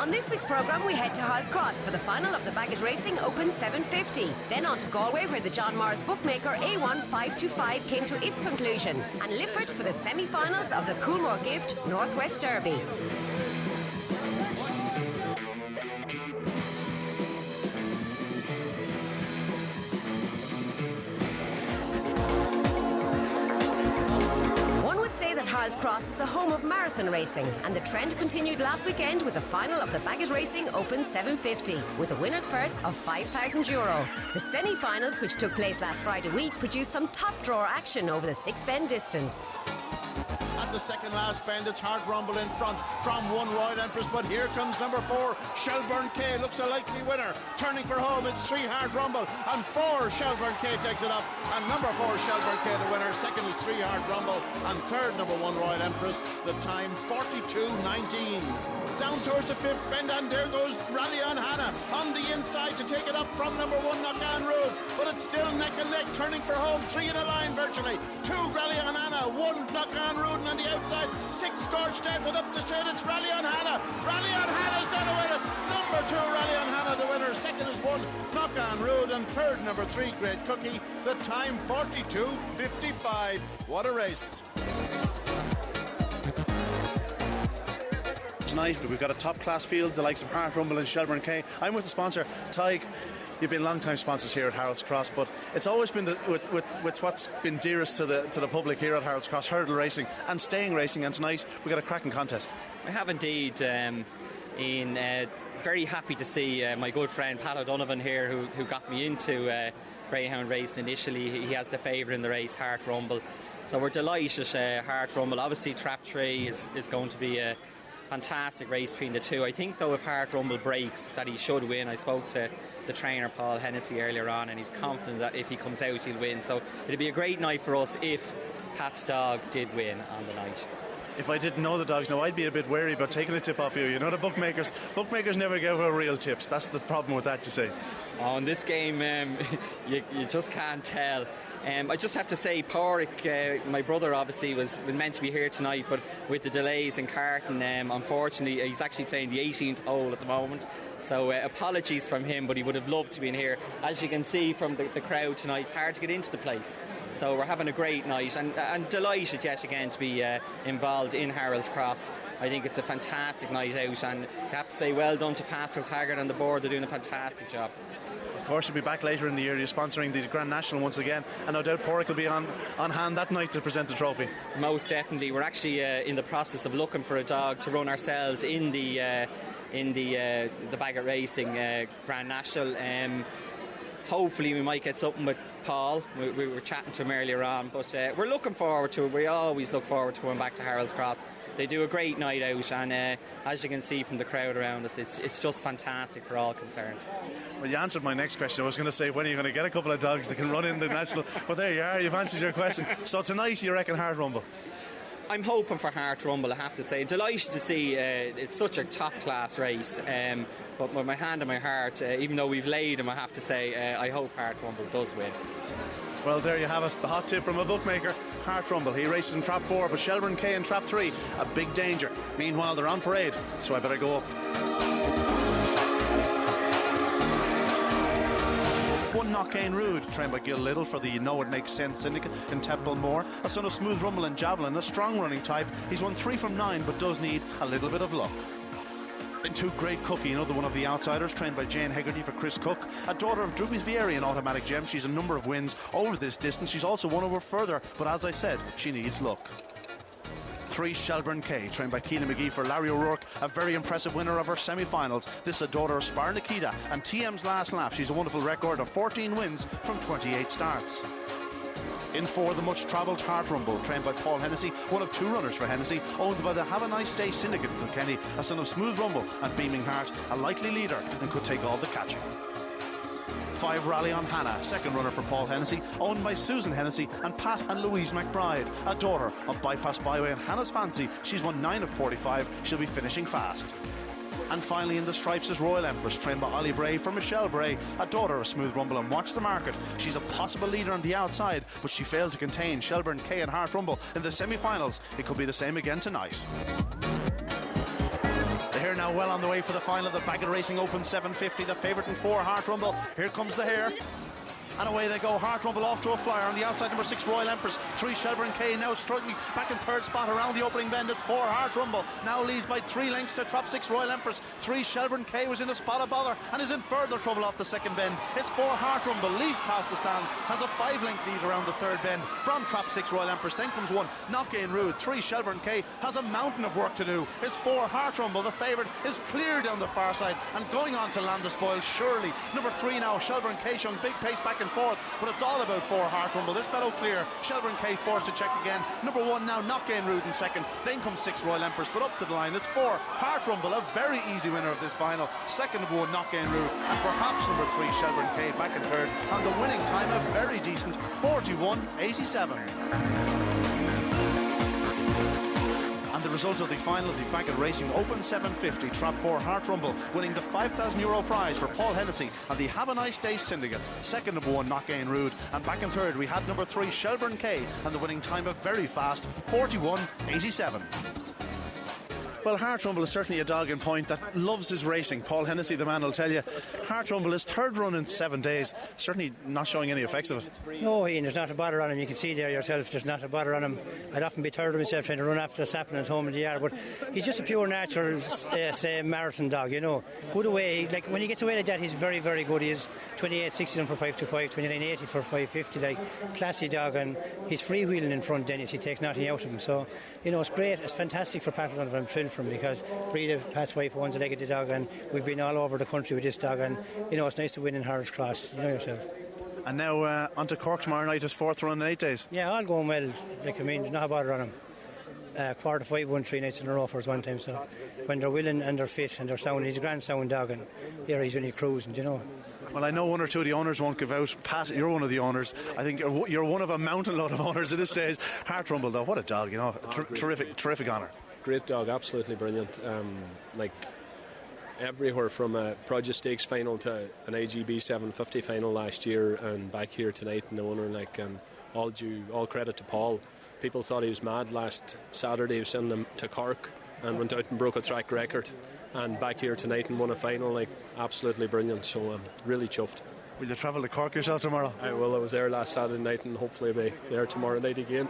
On this week's programme, we head to Hall's Cross for the final of the Baggage Racing Open 750. Then on to Galway, where the John Morris bookmaker A1525 came to its conclusion. And Lifford for the semi-finals of the Coolmore Gift Northwest Derby. Say that Hall's Cross is the home of marathon racing, and the trend continued last weekend with the final of the Baggage Racing Open 750 with a winner's purse of €5,000. The semi-finals, which took place last Friday week, produced some top drawer action over the 6-bend distance. At the second last bend, it's Heart Rumble in front from one Royal Empress, but here comes number 4, Shelburne K, looks a likely winner. Turning for home, it's 3 Heart Rumble, and 4 Shelburne K takes it up, and number 4 Shelburne K the winner. Second is 3 Heart Rumble, and third number 1 Royal Empress, the time 42.19. Down towards the 5th bend, and there goes Rally on Hannah on the inside to take it up from number 1 Knockdown Road, but it's still neck and neck. Turning for home, 3 in a line virtually, 2 Rally on Hannah, 1 Knockdown Road on the outside, 6 Scorched Death, and up the straight it's Rally on Hannah. Rally on Hannah's going to win it. Number 2 Rally on Hannah the winner. Second is 1 Knockdown Road, and third number 3 Great Cookie, the time 42.55. What a race. Tonight we've got a top class field, the likes of Heart Rumble and Shelburne K. I'm with the sponsor Tig. You've been long time sponsors here at Harold's Cross, but it's always been with what's been dearest to the public here at Harold's Cross, hurdle racing and staying racing, and tonight we've got a cracking contest. I have indeed. Very happy to see my good friend Pat O'Donovan here, who got me into Greyhound racing initially. He has the favourite in the race, Heart Rumble, so we're delighted. Heart Rumble, obviously Trap 3 is going to be a fantastic race between the two. I think though if Heart Rumble breaks that he should win. I spoke to the trainer Paul Hennessy earlier on, and he's confident that if he comes out he'll win, so it'll be a great night for us if Pat's dog did win on the night. If I didn't know the dogs now, I'd be a bit wary about taking a tip off you. You know, the bookmakers never give her real tips. That's the problem with that, you see. Oh, in this game you just can't tell. I just have to say, Pádraig, my brother, obviously was meant to be here tonight, but with the delays in Carton, unfortunately he's actually playing the 18th hole at the moment, so apologies from him, but he would have loved to be in here. As you can see from the crowd tonight, it's hard to get into the place, so we're having a great night, and delighted yet again to be involved in Harold's Cross. I think it's a fantastic night out, and I have to say well done to Pascal Taggart and the board. They're doing a fantastic job. Of course, you'll be back later in the year. You're sponsoring the Grand National once again, and no doubt Pádraig will be on hand that night to present the trophy. Most definitely. We're actually in the process of looking for a dog to run ourselves in the Baggett Racing Grand National. Hopefully we might get something with Paul. We were chatting to him earlier on, but we're looking forward to it. We always look forward to going back to Harold's Cross. They do a great night out, and as you can see from the crowd around us, it's just fantastic for all concerned. Well, you answered my next question. I was going to say, when are you going to get a couple of dogs that can run in the national? But there you are, you've answered your question. So tonight you reckon Heart Rumble? I'm hoping for Heart Rumble, I have to say. Delighted to see it's such a top class race, but with my hand on my heart, even though we've laid him, I have to say I hope Heart Rumble does win. Well, there you have it, the hot tip from a bookmaker. Heart Rumble, he races in Trap 4, but Shelburne K in Trap 3, a big danger. Meanwhile, they're on parade, so I better go up. One Knockane Rude, trained by Gil Little for the Know It Makes Sense syndicate in Templemore. A son of Smooth Rumble and Javelin, a strong running type. He's won 3 from 9, but does need a little bit of luck. In 2 Great Cookie, another one of the outsiders, trained by Jane Hegarty for Chris Cook, a daughter of Droopies Vieri in Automatic Gem. She's a number of wins over this distance. She's also won over further, but as I said, she needs luck. 3 Shelburne K, trained by Keena McGee for Larry O'Rourke, a very impressive winner of her semi-finals. This is a daughter of Spar Nikita and TM's last lap. She's a wonderful record of 14 wins from 28 starts. In 4, the much-travelled Heart Rumble, trained by Paul Hennessy, one of 2 runners for Hennessy, owned by the Have a Nice Day syndicate in Kilkenny, a son of Smooth Rumble and Beaming Heart, a likely leader and could take all the catching. 5 Rally on Hannah, second runner for Paul Hennessy, owned by Susan Hennessy and Pat and Louise McBride, a daughter of Bypass Byway and Hannah's Fancy. She's won 9 of 45, she'll be finishing fast. And finally in the stripes is Royal Empress, trained by Ollie Bray for Michelle Bray, a daughter of Smooth Rumble and Watch the Market. She's a possible leader on the outside, but she failed to contain Shelburne K and Heart Rumble in the semi-finals. It could be the same again tonight. The Here now, well on the way for the final of the Bagot Racing Open 750. The favourite in 4, Heart Rumble. Here comes the hare. And away they go. Heart Rumble off to a flyer on the outside. Number 6 Royal Empress, 3 Shelburne K now struggling back in third spot around the opening bend. It's 4 Heart Rumble, now leads by 3 lengths to trap 6 Royal Empress. 3 Shelburne K was in a spot of bother and is in further trouble off the second bend. It's 4 Heart Rumble, leads past the stands, has a 5-length lead around the third bend from trap 6 Royal Empress. Then comes 1 Knock-In Rude. 3 Shelburne K has a mountain of work to do. It's 4 Heart Rumble, the favourite, is clear down the far side and going on to land the spoils surely. Number 3 now, Shelburne K, showing big pace back and forth, but it's all about 4 Heart Rumble. This fellow clear. Shelburne K forced to check again. Number 1 now, Knock-In Rude in second. Then comes 6 Royal Empress, but up to the line. It's 4 Heart Rumble, a very easy winner of this final. Second number 1, Knock-In Rude, and perhaps number 3, Shelburne K, back in third. And the winning time, a very decent 41.87. And the results of the final of the Bagot Racing Open 750, trap 4 Heart Rumble winning the €5,000 prize for Paul Hennessy and the Have a Nice Day Syndicate. Second number 1, Knock-In Rude, and back in third we had number 3 Shelburne K, and the winning time, a very fast 41.87. Well, Heart Rumble is certainly a dog in point that loves his racing. Paul Hennessy, the man, will tell you. Heart Rumble is third run in 7 days, certainly not showing any effects of it. No, Ian, there's not a bother on him. You can see there yourself, there's not a bother on him. I'd often be tired of myself trying to run after the sapling at home in the yard, but he's just a pure natural, say, marathon dog, you know. Good away, like when he gets away like that, he's very, very good. He's 28.60 for 525, 29.80 for 550, like classy dog, and he's freewheeling in front. Dennis, he takes nothing out of him, so you know it's great. It's fantastic for Patrick, and I'm thrilled for him because Breda, Pat's wife, owns a leg of the dog, and we've been all over the country with this dog, and you know it's nice to win in Harris Cross, you know yourself. And now on to Cork tomorrow night, his 4th run in 8 days. Yeah, all going well. Like I mean, there's not a bother on him. 4-5 won 3 nights in a row for us one time, so when they're willing and they're fit and they're sound, he's a grand sound dog, and here he's really cruising, you know. Well, I know 1 or 2 of the owners won't give out. Pat, you're one of the owners. I think you're one of a mountain load of owners at this stage. Heart Rumble, though, what a dog, you know. Terrific honour. Great dog, absolutely brilliant. Like everywhere from a Produce Stakes final to an AGB 750 final last year, and back here tonight, and the owner, like, all credit to Paul. People thought he was mad last Saturday. He was sending them to Cork and went out and broke a track record, and back here tonight and won a final. Like, absolutely brilliant. So I'm really chuffed. Will you travel to Cork yourself tomorrow? I will. I was there last Saturday night, and hopefully I'll be there tomorrow night again.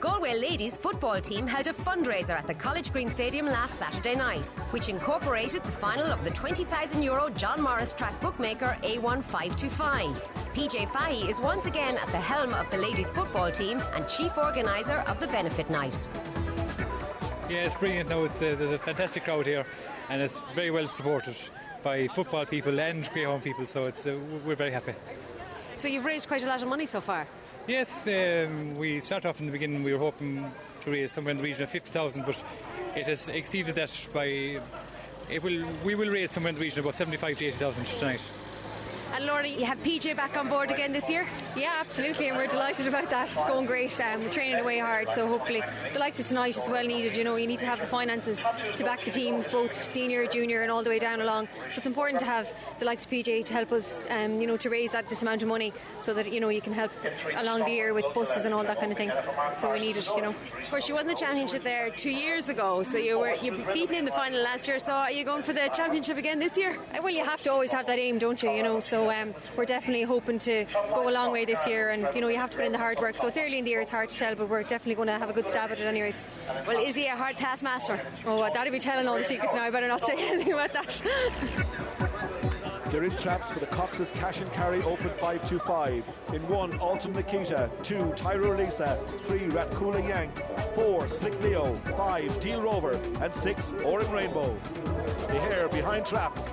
Galway ladies football team held a fundraiser at the College Green Stadium last Saturday night, which incorporated the final of the €20,000 John Morris track bookmaker A1525. PJ Fahy is once again at the helm of the ladies football team and chief organiser of the benefit night. Yeah, it's brilliant now. There's a fantastic crowd here, and it's very well supported by football people and Greyhound people, so we're very happy. So you've raised quite a lot of money so far? Yes, we started off in the beginning, we were hoping to raise somewhere in the region of 50,000, but it has exceeded that by... We will raise somewhere in the region of about 75 to 80,000 tonight. And Laura, you have PJ back on board again this year? Yeah, absolutely, and we're delighted about that. It's going great. We're training away hard, so hopefully the likes of tonight, it's well needed. You know, you need to have the finances to back the teams, both senior, junior, and all the way down along. So it's important to have the likes of PJ to help us, you know, to raise this amount of money, so that you know you can help along the year with buses and all that kind of thing. So we need it, you know. Of course, you won the championship there 2 years ago, so you beaten in the final last year. So are you going for the championship again this year? Well, you have to always have that aim, don't you? You know, so we're definitely hoping to go a long way this year, and you know you have to put in the hard work. So it's early in the year, it's hard to tell, but we're definitely going to have a good stab at it anyways. Well, is he a hard taskmaster? Oh, that'd be telling all the secrets now. I better not say anything about that. They're in traps for the Cox's Cash and Carry Open 525. In 1, Alton Nikita. 2, Tyro Lisa. 3, Ratkula Yang. 4, Slick Leo. 5, Deal Rover. And 6, Orange Rainbow. The hare behind traps.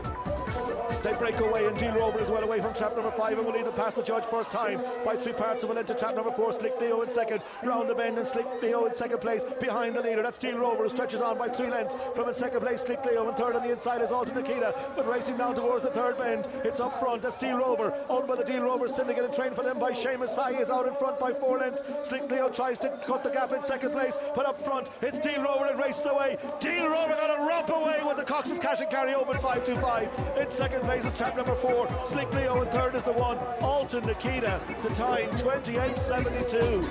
They break away, and Deal Rover is well away from trap number 5 and will lead them past the judge first time by 3 parts of a length to trap number 4. Slick Leo in second, round the bend, and Slick Leo in second place behind the leader. That's Deal Rover, who stretches on by 3 lengths from in second place. Slick Leo in third on the inside is Alton Nikita, but racing down towards the third bend. It's up front. That's Deal Rover, owned by the Deal Rover Syndicate and trained for them by Seamus Fahy, is out in front by 4 lengths. Slick Leo tries to cut the gap in second place, but up front it's Deal Rover and races away. Deal Rover got to romp away with the Cox's Cash and Carry Open 525 in second place. places, trap number 4, Slick Leo, in third is the 1, Alton Nikita, the time 28.72.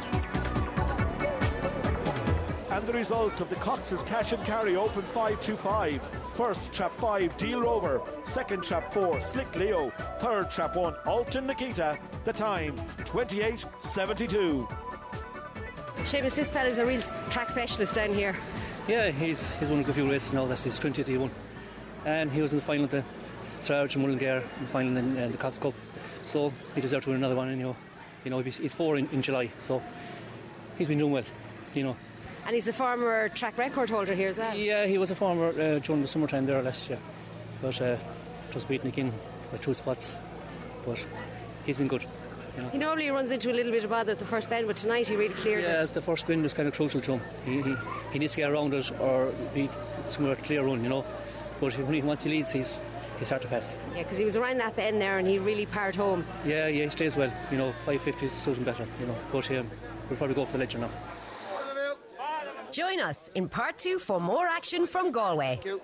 And the result of the Cox's cash and carry open 5-2-5. First, trap 5, Deal Rover. Second, trap 4, Slick Leo. Third, trap 1, Alton Nikita. The time, 28.72. Seamus, this fella's a real track specialist down here. Yeah, he's won a good few races now. That's his 20th he won. And he was in the final at the Sarge and Mullingar, in the final in the Cox Cup. So he deserved to win another one. And, you know, he's 4 in July. So he's been doing well, you know. And he's the former track record holder here as well. Yeah, he was a former during the summertime there last year. But just beaten again by 2 spots. But he's been good. You know. He normally runs into a little bit of bother at the first bend, but tonight he really cleared it. Yeah, the first bend is kind of crucial to him. He needs to get around it or be somewhere clear run, you know. But once he leads, he's hard to pass. Yeah, because he was around that bend there and he really powered home. Yeah, he stays well. You know, 550 suits him better, you know. But we'll probably go for the ledger now. Join us in part 2 for more action from Galway. Thank you.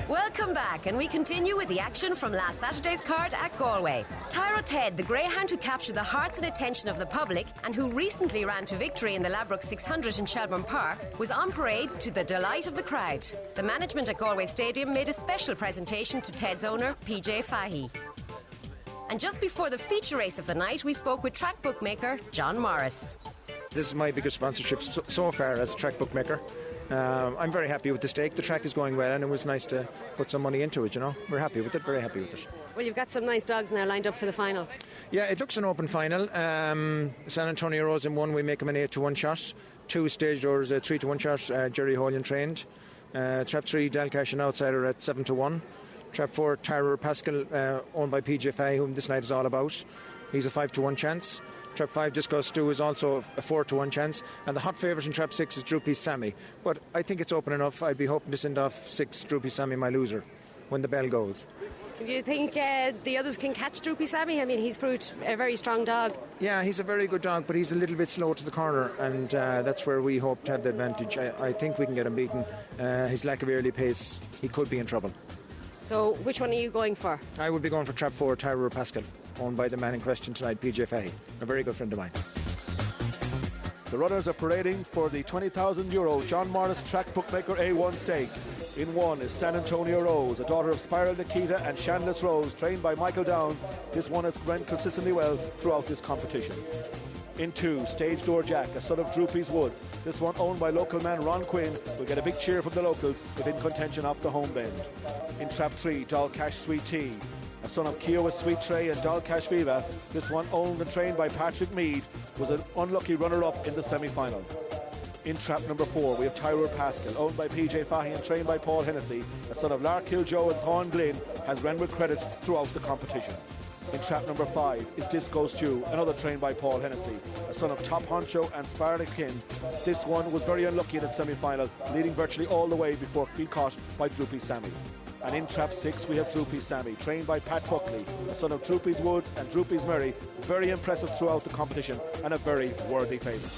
Welcome back, and we continue with the action from last Saturday's card at Galway. Tyro Ted, the greyhound who captured the hearts and attention of the public and who recently ran to victory in the Ladbroke 600 in Shelburne Park, was on parade to the delight of the crowd. The management at Galway Stadium made a special presentation to Ted's owner, PJ Fahy. And just before the feature race of the night, we spoke with track bookmaker John Morris. This is my biggest sponsorship so far as a track bookmaker. I'm very happy with the stake. The track is going well and it was nice to put some money into it, you know. We're happy with it, very happy with it. Well, you've got some nice dogs now lined up for the final. Yeah, it looks an open final. San Antonio Rose in 1, we make him an 8-1 shot. 2 stage doors, 3-1 shot, Jerry Holian trained. Trap 3, Dalcash an outsider at 7-1. Trap 4, Tyrer Pascal, owned by PJ Fahy, whom this night is all about. He's a 5-1 chance. Trap 5, Disco Stew, is also a 4-1 chance. And the hot favourite in Trap 6 is Droopy Sammy. But I think it's open enough. I'd be hoping to send off 6, Droopy Sammy, my loser, when the bell goes. Do you think the others can catch Droopy Sammy? I mean, he's proved a very strong dog. Yeah, he's a very good dog, but he's a little bit slow to the corner, and that's where we hope to have the advantage. I think we can get him beaten. His lack of early pace, he could be in trouble. So which one are you going for? I would be going for Trap 4, Tyrer Pascal, owned by the man in question tonight, PJ Fahy, a very good friend of mine. The runners are parading for the €20,000 John Morris Track Bookmaker A1 stake. In 1 is San Antonio Rose, a daughter of Spiral Nikita and Shandless Rose, trained by Michael Downs. This one has run consistently well throughout this competition. In 2, Stage Door Jack, a son of Droopy's Woods. This one owned by local man Ron Quinn will get a big cheer from the locals within contention off the home bend. In Trap 3, Dalcash Sweet Tea, a son of Kiowa Sweet Tray and Dalcash Viva. This one owned and trained by Patrick Mead, was an unlucky runner-up in the semi-final. In trap number 4, we have Tyrer Pascal, owned by PJ Fahy and trained by Paul Hennessy, a son of Larkill Joe and Thorn Glynn, has ran with credit throughout the competition. In trap number 5 is Disco Stew, another trained by Paul Hennessy, a son of Top Honcho and Sparta Kin. This one was very unlucky in its semi-final, leading virtually all the way before being caught by Droopy Sammy. And in trap 6 we have Droopy Sammy, trained by Pat Buckley, a son of Droopy's Woods and Droopy's Murray, very impressive throughout the competition and a very worthy favourite.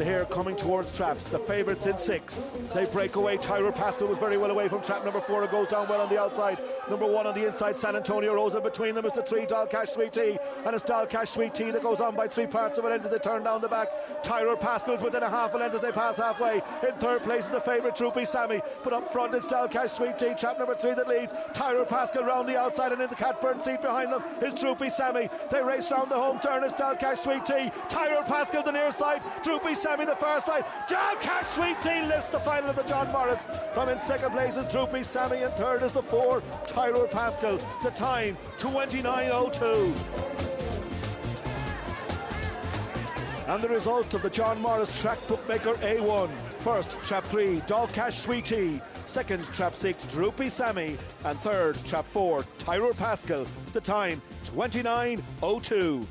Here coming towards traps, the favourites in 6. They break away. Tyrer Pascal was very well away from trap number 4. It goes down well on the outside. Number 1 on the inside, San Antonio Rose, and between them is the 3, Dalcash Sweet Tea, and it's Dalcash Sweet Tea that goes on by 3 parts of a length as they turn down the back. Tyrer Pascal's within a half a length as they pass halfway. In 3rd place is the favourite Droopy Sammy, but up front it's Dalcash Sweet Tea, trap number 3 that leads. Tyrer Pascal round the outside, and in the catbird seat behind them is Droopy Sammy. They race round the home turn. It's Dalcash Sweet Tea, Tyrer Pascal the near side, Droopy Sammy the far side. Dalcash Sweet Tea lifts the final of the John Morris. From in 2nd place is Droopy Sammy, and 3rd is the 4, Tyrer Pascal. The time 29:02. And the result of the John Morris Track Bookmaker A1. First, trap 3, Dalcash Sweetie. Second, trap 6, Droopy Sammy. And third, trap 4, Tyrone Pascal. The time, 29:02.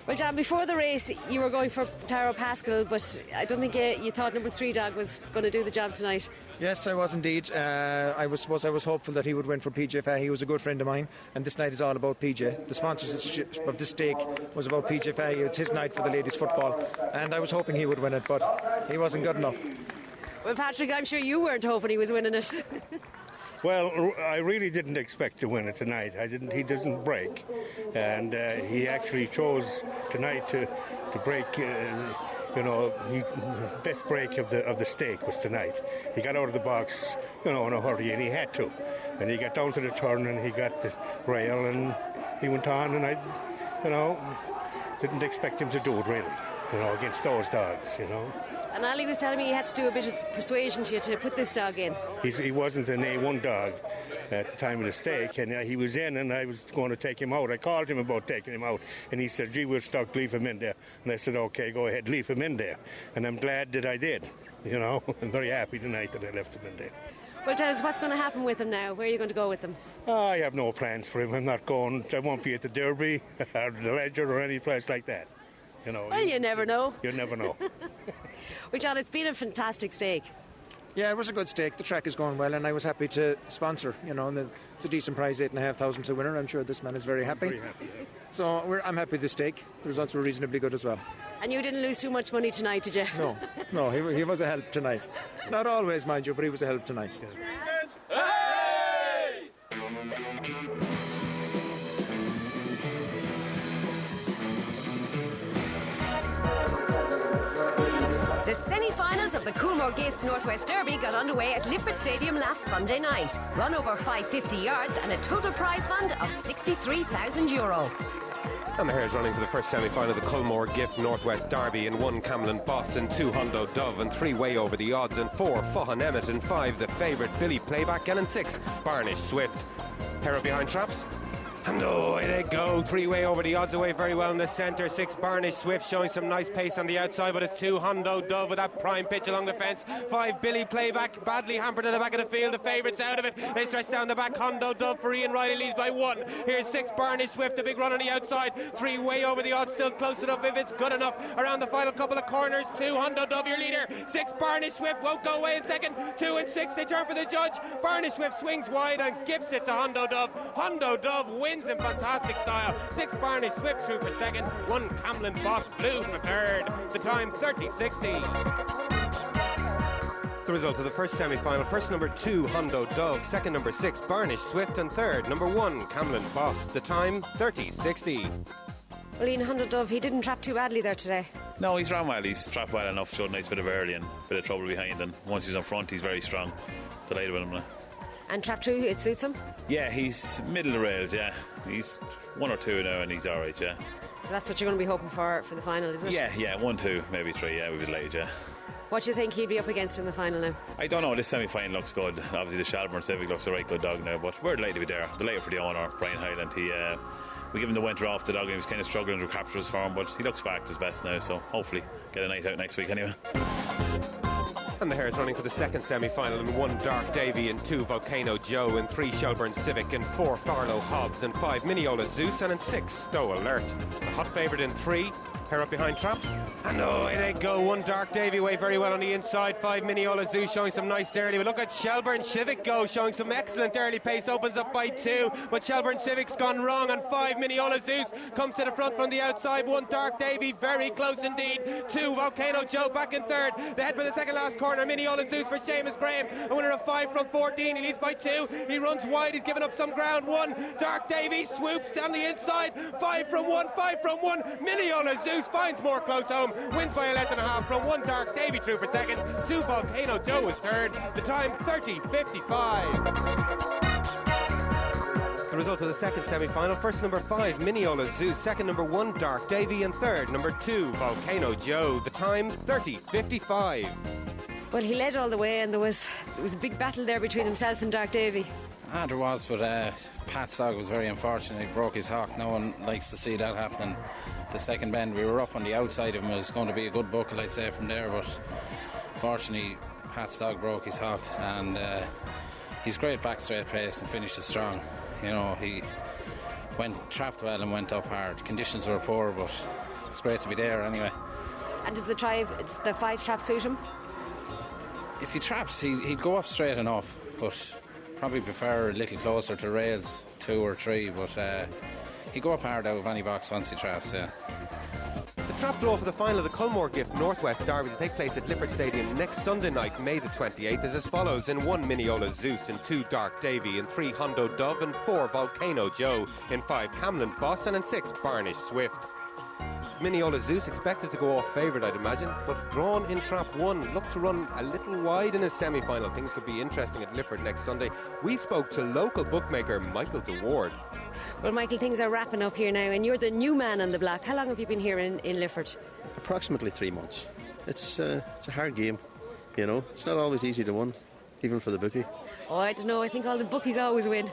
Well, John, before the race, you were going for Tyrone Pascal, but I don't think you thought number 3 dog was going to do the job tonight. Yes, I was indeed. I was hopeful that he would win for PJ Fahey. He was a good friend of mine, and this night is all about PJ. The sponsorship of this stake was about PJ Fahey. It's his night for the ladies' football, and I was hoping he would win it, but he wasn't good enough. Well, Patrick, I'm sure you weren't hoping he was winning it. Well, I really didn't expect to win it tonight. He doesn't break, and he actually chose tonight to break. The best break of the stake was tonight. He got out of the box, in a hurry, and he had to. And he got down to the turn, and he got the rail, and he went on. And I, didn't expect him to do it really, against those dogs, And Ali was telling me he had to do a bit of persuasion to you to put this dog in. He wasn't an A1 dog at the time of the stake, and he was in, and I was going to take him out. I called him about taking him out, and he said, "Gee, we're stuck, leave him in there." And I said, "Okay, go ahead, leave him in there." And I'm glad that I did, I'm very happy tonight that I left him in there. Well, tell us, what's going to happen with him now? Where are you going to go with him? I have no plans for him. I won't be at the Derby or the Ledger or any place like that. Well, you never know. You never know. Well, John, it's been a fantastic stake. Yeah, it was a good stake. The track is going well, and I was happy to sponsor. And it's a decent prize, 8,500 to the winner. I'm sure this man is very happy. Very happy, yeah. So I'm happy with the stake. The results were reasonably good as well. And you didn't lose too much money tonight, did you? No, he was a help tonight. Not always, mind you, but he was a help tonight. The semi-finals of the Coolmore Gifts Northwest Derby got underway at Lifford Stadium last Sunday night. Run over 550 yards and a total prize fund of €63,000. And the Hares running for the first semi-final of the Coolmore Gift Northwest Derby in 1 Camlin Boss and 2 Hundo Dove and 3 Way Over the Odds and 4 Fahan Emmett and 5 the favourite Billy Playback and 6 Barnish Swift. Pair of behind traps. And away they go, 3 Way Over the Odds away very well in the centre, 6 Barnish Swift showing some nice pace on the outside, but it's 2 Hundo Dove with that prime pitch along the fence, 5 Billy Playback, badly hampered at the back of the field, the favourites out of it, they stretch down the back, Hundo Dove for Ian Riley leads by 1, here's 6 Barnish Swift, a big run on the outside, 3 Way Over the Odds still close enough if it's good enough, around the final couple of corners, 2 Hundo Dove your leader, 6 Barnish Swift won't go away in second, 2 and 6 they turn for the judge, Barnish Swift swings wide and gives it to Hundo Dove wins in fantastic style. 6 Barney Swift through for second, 1 Camlin Boss Blue for third. The time 30:60. The result of the first semi-final: first number 2 Hundo Dove, second number 6 Barnish Swift, and third number 1 Camlin Boss. The time 30:60. Well, Ian Hundo Dove, he didn't trap too badly there today. No, he's ran well. He's trapped well enough. Showed a nice bit of early and a bit of trouble behind. And once he's on front, he's very strong. Delighted with him now. And trap 2, it suits him? Yeah, he's middle of the rails, yeah. He's 1 or 2 now and he's alright, yeah. So that's what you're going to be hoping for the final, isn't it? Yeah, 1, 2, maybe 3, yeah, we'll be delayed, yeah. What do you think he'll be up against in the final now? I don't know, this semi-final looks good. Obviously the Shelburne Civic looks a right good dog now, but we're delighted to be there. Delighted for the owner, Brian Hyland. We give him the winter off the dog and he was kind of struggling to capture his form, but he looks back to his best now, so hopefully get a night out next week anyway. And the Hares running for the second semi-final in 1 Dark Davy and 2 Volcano Joe and 3 Shelburne Civic and 4 Farlow Hobbs and 5 Mineola Zeus and 6 Stowe Alert. The hot favourite in 3. Pair up behind traps. And away they go. 1 Dark Davy away very well on the inside. 5 Mineola Zeus showing some nice early. But look at Shelburne Civic go, showing some excellent early pace. Opens up by 2. But Shelburne Civic's gone wrong. And 5 Mineola Zeus comes to the front from the outside. 1 Dark Davy very close indeed. 2 Volcano Joe back in third. They head for the second last corner. Mineola Zeus for Seamus Graham. A winner of 5 from 14. He leads by 2. He runs wide. He's given up some ground. 1 Dark Davy swoops down the inside. 5 from 1. Mineola Zeus finds more close home, wins by a length and a half from 1 Dark Davy through for second, 2 Volcano Joe is third, the time 30:55. The result of the second semi-final: first number 5 Mineola Zeus, second number 1 Dark Davy, and third number 2 Volcano Joe. The time 30:55. Well, he led all the way, and there was a big battle there between himself and Dark Davy. There was, but Pat's dog was very unfortunate. He broke his hock. No one likes to see that happening. The second bend, we were up on the outside of him. It was going to be a good buckle, I'd say, from there, but Fortunately, Pat's dog broke his hock, and he's great back straight pace and finishes strong. You know, he trapped well and went up hard. Conditions were poor, but it's great to be there anyway. And does the 5 trap suit him? If he traps, he'd go up straight enough, but probably prefer a little closer to rails, 2 or 3, but he'd go up hard out of any box once he traps, yeah. The trap draw for the final of the Culmore Gift Northwest Derby to take place at Lifford Stadium next Sunday night, May the 28th, is as follows: in 1 Mineola Zeus, in 2 Dark Davy, in 3 Hondo Dove, in 4 Volcano Joe, in 5 Camlin Boss, and in 6 Barnish Swift. Mineola Zeus expected to go off favourite, I'd imagine, but drawn in trap 1, looked to run a little wide in his semi-final. Things could be interesting at Lifford next Sunday. We spoke to local bookmaker Michael DeWard. Well, Michael, things are wrapping up here now, and you're the new man on the block. How long have you been here in Lifford? Approximately 3 months. It's a hard game, you know. It's not always easy to win, even for the bookie. Oh, I don't know. I think all the bookies always win.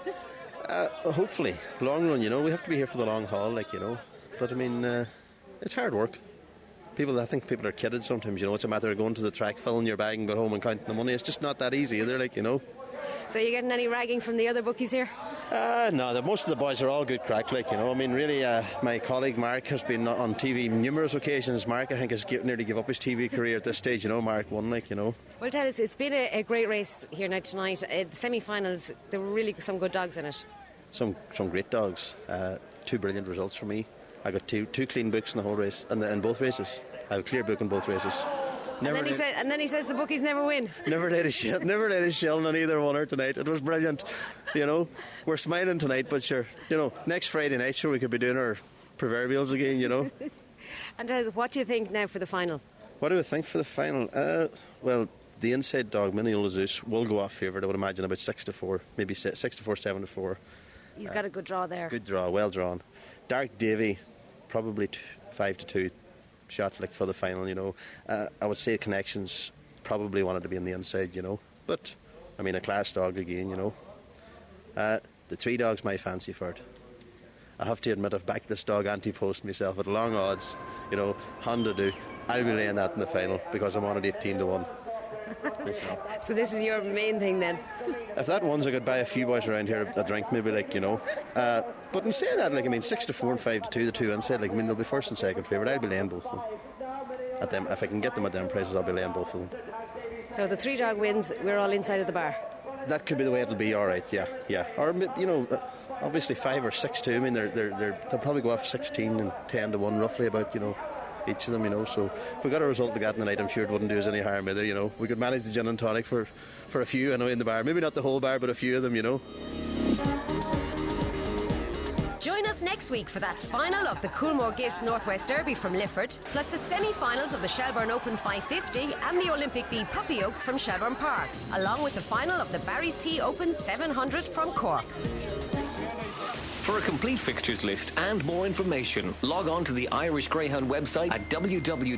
Hopefully, long run, you know. We have to be here for the long haul, like, you know. But I mean, it's hard work. I think people are kidded sometimes, you know. It's a matter of going to the track, filling your bag and going home and counting the money. It's just not that easy either, like, you know. So are you getting any ragging from the other bookies here? No, most of the boys are all good crack, like, you know. I mean, really, my colleague Mark has been on TV numerous occasions. Mark, I think, has nearly give up his TV career at this stage, you know. Mark won, like, you know. Well, tell us, it's been a great race here now tonight. The semi-finals, there were really some good dogs in it. Some great dogs. 2 brilliant results for me. I got two clean books in the whole race, in both races. I have a clear book in both races. And then he says the bookies never win. Never laid a shell on either one tonight. It was brilliant. You know, we're smiling tonight, but sure, you know, next Friday night, sure, we could be doing our proverbials again, you know. And what do you think now for the final? What do I think for the final? Well, the inside dog, Mineola Zeus, will go off favourite. I would imagine about 6-4, maybe 6-4, 7-4. He's got a good draw there. Good draw, well drawn. Dark Davy, probably 5-2 shot like for the final, you know. I would say Connections probably wanted to be on the inside, you know. But, I mean, a class dog again, you know. The 3 dogs, my fancy for it. I have to admit, I've backed this dog anti-post myself at long odds, you know. Honda do. I'll be laying that in the final because I'm on at 18-1. So this is your main thing then? If that wins, I could buy a few boys around here a drink, maybe, like, you know. But in saying that, like, I mean, 6-4 and 5-2, the 2 inside, like, I mean, they'll be first and second favourite. I'll be laying both of them. If I can get them at them prices, I'll be laying both of them. So the 3 dog wins, we're all inside of the bar? That could be the way it'll be, all right, yeah. Or, you know, obviously 5 or 6-2. I mean, they'll probably go off 16 and 10-1 roughly about, you know, each of them, you know. So if we got a result like that tonight, I'm sure it wouldn't do us any harm either, you know. We could manage the gin and tonic for a few, I know, in the bar. Maybe not the whole bar, but a few of them, you know. Join us next week for that final of the Coolmore Gifts Northwest Derby from Lifford, plus the semi-finals of the Shelbourne Open 550 and the Olympic B Puppy Oaks from Shelbourne Park, along with the final of the Barry's Tea Open 700 from Cork. For a complete fixtures list and more information, log on to the Irish Greyhound website at www.igb.ie.